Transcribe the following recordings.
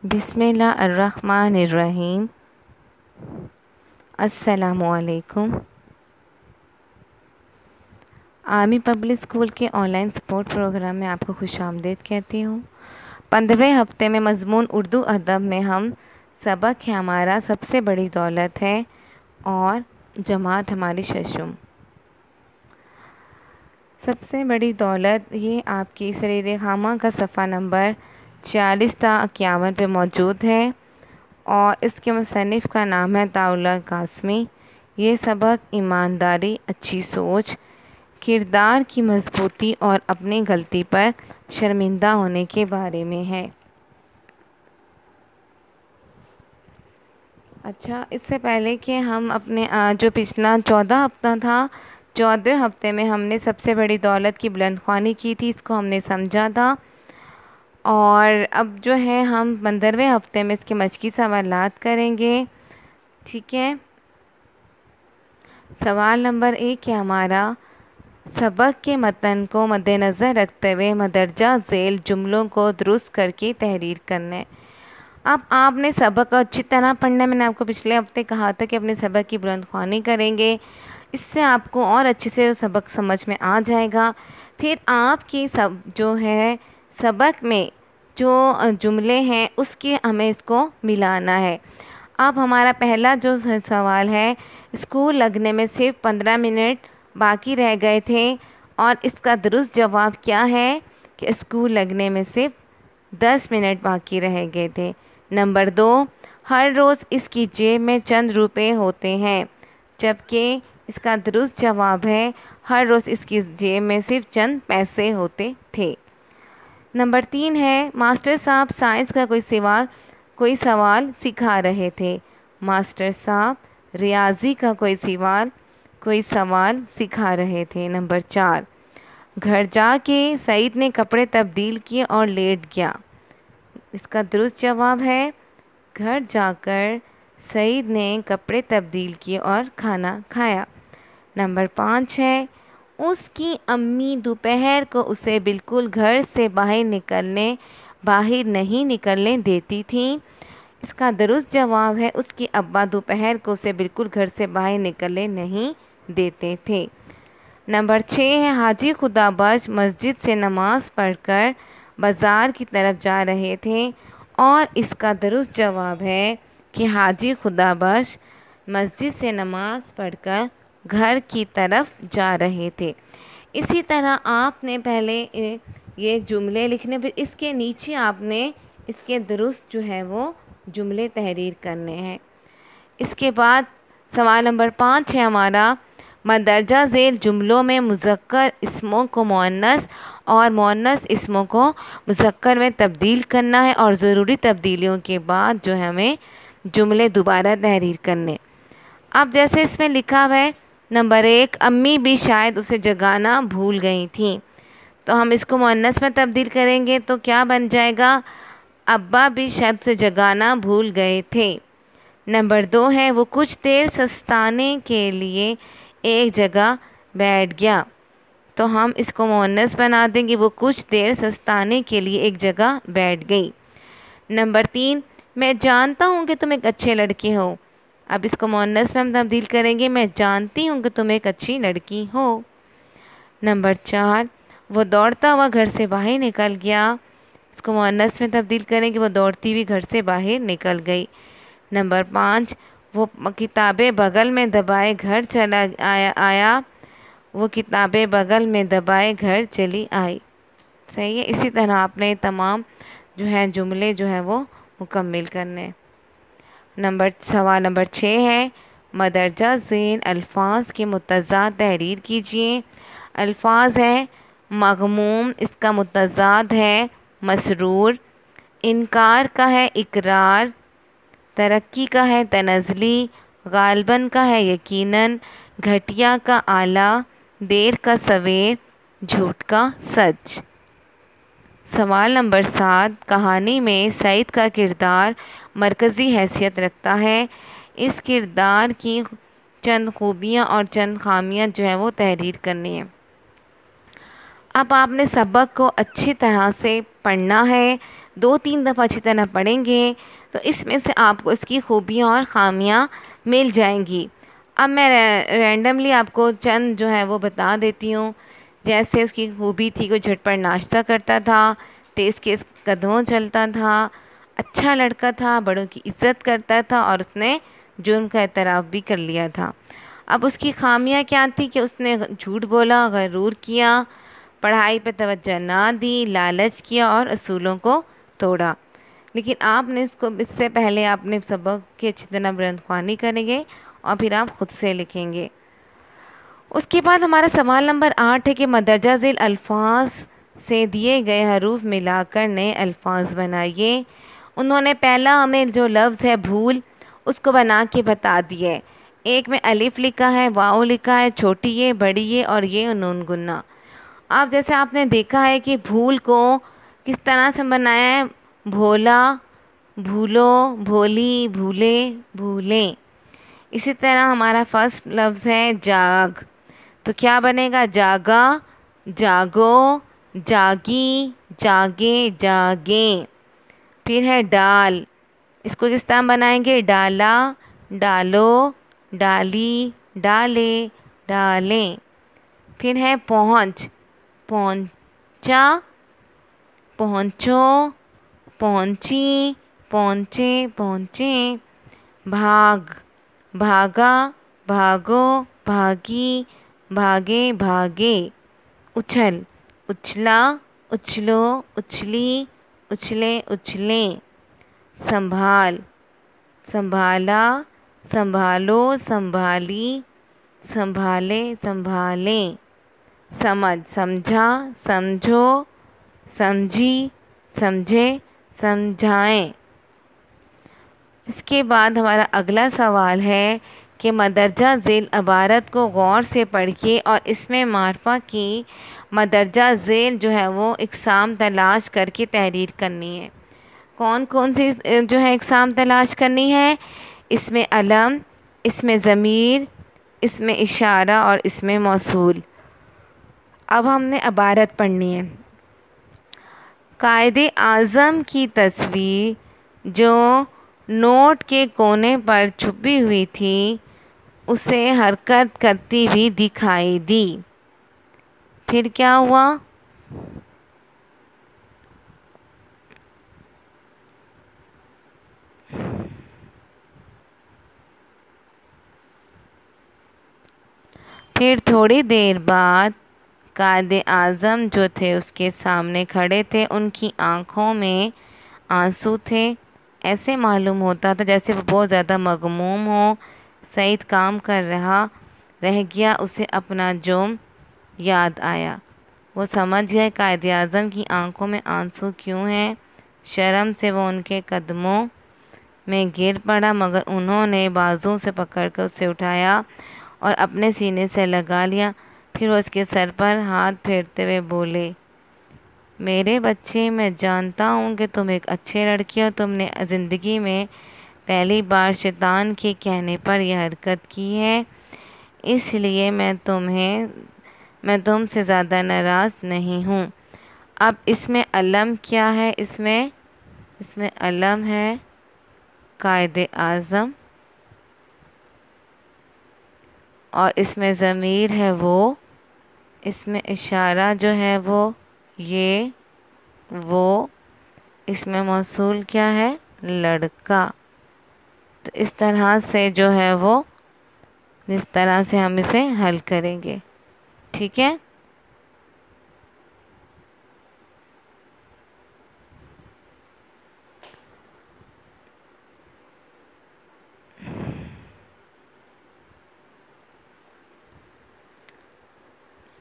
بسم اللہ الرحمن الرحیم۔ السلام علیکم۔ آرمی پبلک اسکول کے آن لائن سپورٹ پروگرام میں آپ کو خوش آمدید کہتی ہوں۔ 15ویں ہفتے میں مضمون اردو ادب میں ہم سبق ہے ہمارا سب سے بڑی دولت ہے اور جماعت ہماری ششم۔ سب سے بڑی دولت یہ آپ کی سریر خامہ کا صفحہ نمبر 40 تا 51 پہ موجود ہے اور اس کے مصنف کا نام ہے طاءاللہ قاسمی۔ یہ سبق ایمانداری، اچھی سوچ، کردار کی مضبوطی اور اپنی غلطی پر شرمندہ ہونے کے بارے میں ہے۔ اچھا، اس سے پہلے کہ ہم اپنے جو پچھلا 14 ہفتہ تھا، 14 ہفتے میں ہم نے سب سے بڑی دولت کی بلند خوانی کی تھی، اس کو ہم نے سمجھا تھا۔ اور اب جو ہے ہم 15ویں ہفتے میں اس کے مشقی سوالات کریں گے، ٹھیک ہے۔ سوال نمبر 1 ہے ہمارا، سبق کے متن کو مد نظر رکھتے ہوئے مندرجہ ذیل جملوں کو درست کر کے تحریر کرنا ہے۔ اب آپ نے سبق کو اچھی طرح پڑھنا ہے۔ میں نے آپ کو پچھلے ہفتے کہا تھا کہ اپنے سبق کی بلند خوانی کریں گے، اس سے آپ کو اور اچھے سے سبق سمجھ میں آ جائے گا۔ پھر آپ کی جو ہے سبق میں جو جملے ہیں اس کے ہمیں اس کو ملانا ہے۔ اب ہمارا پہلا جو سوال ہے، اسکول لگنے میں صرف 15 منٹ باقی رہ گئے تھے اور اس کا درست جواب کیا ہے کہ اسکول لگنے میں صرف 10 منٹ باقی رہ گئے تھے۔ نمبر 2، ہر روز اس کی جیب میں چند روپے ہوتے ہیں، جبکہ اس کا درست جواب ہے ہر روز اس کی جیب میں صرف چند پیسے ہوتے تھے۔ نمبر 3 ہے، ماسٹر صاحب سائنس کا کوئی سوال سکھا رہے تھے۔ ماسٹر صاحب ریاضی کا کوئی سوال سکھا رہے تھے۔ نمبر 4، گھر جا کے سعید نے کپڑے تبدیل کیے اور لیٹ گیا۔ اس کا درست جواب ہے گھر جا کر سعید نے کپڑے تبدیل کیے اور کھانا کھایا۔ نمبر 5 ہے، اس کی امی دوپہر کو اسے بالکل گھر سے باہر نہیں نکلنے دیتی تھیں۔ اس کا درست جواب ہے اس کے ابا دوپہر کو اسے بالکل گھر سے باہر نکلنے نہیں دیتے تھے۔ نمبر 6 ہے، حاجی خدا بخش مسجد سے نماز پڑھ کر بازار کی طرف جا رہے تھے اور اس کا درست جواب ہے کہ حاجی خدا بخش مسجد سے نماز پڑھ کر گھر کی طرف جا رہے تھے۔ اسی طرح آپ نے پہلے یہ جملے لکھنے، پھر اس کے نیچے آپ نے اس کے درست جو ہے وہ جملے تحریر کرنے ہیں۔ اس کے بعد سوال نمبر 5 ہے ہمارا، مندرجہ ذیل جملوں میں مذکر اسموں کو مؤنث اور مؤنث اسموں کو مذکر میں تبدیل کرنا ہے اور ضروری تبدیلیوں کے بعد جو ہے ہمیں جملے دوبارہ تحریر کرنے۔ اب جیسے اس میں لکھا ہوا ہے، نمبر 1، امی بھی شاید اسے جگانا بھول گئی تھیں، تو ہم اس کو مؤنث میں تبدیل کریں گے تو کیا بن جائے گا، ابا بھی شاید اسے جگانا بھول گئے تھے۔ نمبر 2 ہے، وہ کچھ دیر سستانے کے لیے ایک جگہ بیٹھ گیا، تو ہم اس کو مؤنث بنا دیں گے، وہ کچھ دیر سستانے کے لیے ایک جگہ بیٹھ گئی۔ نمبر 3، میں جانتا ہوں کہ تم ایک اچھے لڑکے ہو، اب اس کو مؤنث میں ہم تبدیل کریں گے، میں جانتی ہوں کہ تم ایک اچھی لڑکی ہو۔ نمبر 4، وہ دوڑتا ہوا گھر سے باہر نکل گیا، اس کو مؤنث میں تبدیل کریں گے، وہ دوڑتی ہوئی گھر سے باہر نکل گئی۔ نمبر 5، وہ کتابیں بغل میں دبائے گھر چلا آیا، وہ کتابیں بغل میں دبائے گھر چلی آئی۔ صحیح ہے، اسی طرح آپ نے تمام جو ہے جملے جو ہے وہ مکمل کرنے۔ سوال نمبر 6 ہے، مندرجہ ذیل الفاظ کے متضاد تحریر کیجیے۔ الفاظ ہے، مغموم، اس کا متضاد ہے مسرور، انکار کا ہے اقرار، ترقی کا ہے تنزلی، غالباً کا ہے یقیناً، گھٹیا کا اعلیٰ، دیر کا سویر، جھوٹ کا سچ۔ سوال نمبر 7، کہانی میں سعید کا کردار مرکزی حیثیت رکھتا ہے، اس کردار کی چند خوبیاں اور چند خامیاں جو ہیں وہ تحریر کرنی ہیں۔ اب آپ نے سبق کو اچھی طرح سے پڑھنا ہے، 2-3 دفعہ اچھی طرح پڑھیں گے تو اس میں سے آپ کو اس کی خوبیاں اور خامیاں مل جائیں گی۔ اب میں رینڈملی آپ کو چند جو ہے وہ بتا دیتی ہوں۔ جیسے اس کی خوبی تھی کہ جھٹ پٹ ناشتہ کرتا تھا، تیز کے قدموں چلتا تھا، اچھا لڑکا تھا، بڑوں کی عزت کرتا تھا اور اس نے جرم کا اعتراف بھی کر لیا تھا۔ اب اس کی خامیاں کیا تھی کہ اس نے جھوٹ بولا، غرور کیا، پڑھائی پہ توجہ نہ دی، لالچ کیا اور اصولوں کو توڑا۔ لیکن آپ نے اس سے پہلے آپ نے سبق کی اچھی طرح بلند خوانی کریں گے اور پھر آپ خود سے لکھیں گے۔ اس کے بعد ہمارا سوال نمبر 8 ہے کہ مندرجہ ذیل الفاظ سے دیے گئے حروف ملا کر نئے الفاظ بنائیے۔ انہوں نے پہلا ہمیں جو لفظ ہے بھول اس کو بنا کے بتا دیے۔ ایک میں الف لکھا ہے، واؤ لکھا ہے، چھوٹی یہ، بڑی یہ اور یہ نون گنا۔ اب جیسے آپ نے دیکھا ہے کہ بھول کو کس طرح سے بنایا ہے، بھولا، بھولو، بھولی، بھولے، بھولیں۔ اسی طرح ہمارا فرسٹ لفظ ہے جاگ، تو کیا بنے گا، جاگا، جاگو، جاگی، جاگے، جاگیں۔ پھر ہے ڈال، اس کو کس طرح بنائیں گے، ڈالا، ڈالو، ڈالی، ڈالے، ڈالیں۔ پھر ہے پہنچ، پہنچا، پہنچو، پہنچی، پہنچے، پہنچیں۔ بھاگ، بھاگا، بھاگو، بھاگی، بھاگے، بھاگے۔ اچھل، اچھلا، اچھلو، اچھلی، اچھلے، اچھلیں۔ سنبھال، سنبھالا، سنبھالو، سنبھالی، سنبھالے، سنبھالیں۔ سمجھ، سمجھا، سمجھو، سمجھی، سمجھے، سمجھائیں۔ اس کے بعد ہمارا اگلا سوال ہے کہ مندرجہ ذیل عبارت کو غور سے پڑھیے اور اس میں معرفہ کی مندرجہ ذیل جو ہے وہ اقسام تلاش کر کے تحریر کرنی ہے۔ کون کون سی جو ہے اقسام تلاش کرنی ہے، اس میں علم، اس میں ضمیر، اس میں اشارہ اور اس میں موصول۔ اب ہم نے عبارت پڑھنی ہے۔ قائد اعظم کی تصویر جو نوٹ کے کونے پر چھپی ہوئی تھی اسے حرکت کرتی ہوئی دکھائی دی۔ پھر کیا ہوا، پھر تھوڑی دیر بعد قائد اعظم جو تھے اس کے سامنے کھڑے تھے، ان کی آنکھوں میں آنسو تھے۔ ایسے معلوم ہوتا تھا جیسے وہ بہت زیادہ مغموم ہو۔ سعید کام کر رہ گیا، اسے اپنا جرم یاد آیا۔ وہ سمجھ گئے قائد اعظم کی آنکھوں میں آنسو کیوں ہیں۔ شرم سے وہ ان کے قدموں میں گر پڑا، مگر انہوں نے بازو سے پکڑ کر اسے اٹھایا اور اپنے سینے سے لگا لیا۔ پھر وہ اس کے سر پر ہاتھ پھیرتے ہوئے بولے، میرے بچے، میں جانتا ہوں کہ تم ایک اچھے لڑکے ہو، تم نے زندگی میں پہلی بار شیطان کے کہنے پر یہ حرکت کی ہے، اس لیے میں تم سے زیادہ ناراض نہیں ہوں۔ اب اس میں علم کیا ہے، اس میں علم ہے قائد اعظم اور اس میں ضمیر ہے وہ، اس میں اشارہ جو ہے وہ یہ وہ، اس میں موصول کیا ہے، لڑکا۔ تو اس طرح سے جو ہے وہ، اس طرح سے ہم اسے حل کریں گے، ٹھیک ہے۔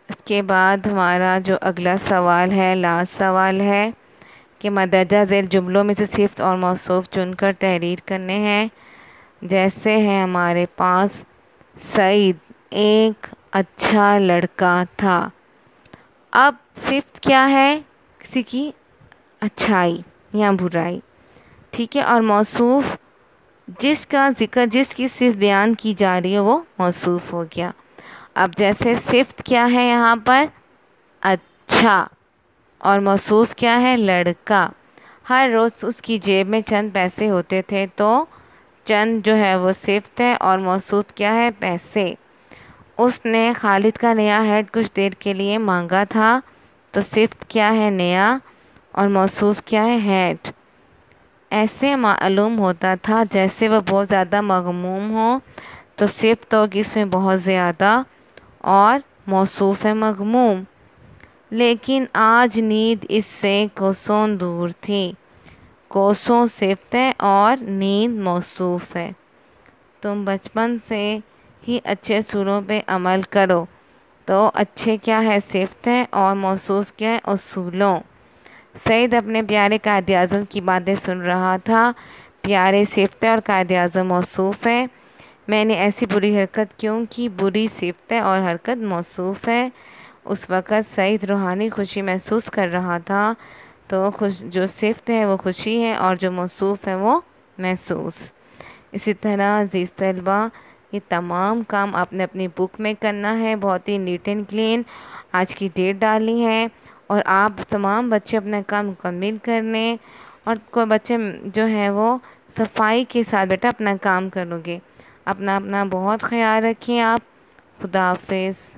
اس کے بعد ہمارا جو اگلا سوال ہے، لاسٹ سوال ہے کہ مندرجہ ذیل جملوں میں سے صفت اور موصوف چن کر تحریر کرنے ہیں۔ جیسے ہے ہمارے پاس، سعید ایک اچھا لڑکا تھا۔ اب صفت کیا ہے، کسی کی اچھائی یا برائی، ٹھیک ہے، اور موصوف جس کا ذکر، جس کی صفت بیان کی جا رہی ہے وہ موصوف ہو گیا۔ اب جیسے صفت کیا ہے یہاں پر، اچھا، اور موصوف کیا ہے، لڑکا۔ ہر روز اس کی جیب میں چند پیسے ہوتے تھے، تو چند جو ہے وہ صفت ہے اور موصوف کیا ہے؟ پیسے۔ اس نے خالد کا نیا ہیٹ کچھ دیر کے لیے مانگا تھا، تو صفت کیا ہے؟ نیا، اور موصوف کیا ہے؟ ہیٹ۔ ایسے معلوم ہوتا تھا جیسے وہ بہت زیادہ مغموم ہو، تو صفت ہوگی اس میں بہت زیادہ، اور موصوف ہے مغموم۔ لیکن آج نیند اس سے کوسوں دور تھی۔ کوسوں صفت ہے اور نیند موصوف ہے۔ تم بچپن سے ہی اچھے اصولوں پہ عمل کرو، تو اچھے کیا ہے؟ صفت ہے، اور موصوف کیا ہے؟ اصولوں۔ سعید اپنے پیارے قائد اعظم کی باتیں سن رہا تھا۔ پیارے صفت ہے اور قائد اعظم موصوف ہے۔ میں نے ایسی بری حرکت کیوں کی؟ بری صفت ہے اور حرکت موصوف ہے۔ اس وقت سعید روحانی خوشی محسوس کر رہا تھا، تو جو صفت ہے وہ خوشی ہے، اور جو موصوف ہے وہ محسوس۔ اسی طرح عزیز طلبہ، یہ تمام کام آپ نے اپنی بک میں کرنا ہے، بہت ہی نیٹ اینڈ کلین۔ آج کی ڈیٹ ڈالنی ہے، اور آپ تمام بچے اپنا کام مکمل کر لیں، اور کوئی بچے جو ہے وہ صفائی کے ساتھ بیٹا اپنا کام کرو گے۔ اپنا بہت خیال رکھیں آپ۔ خدا حافظ۔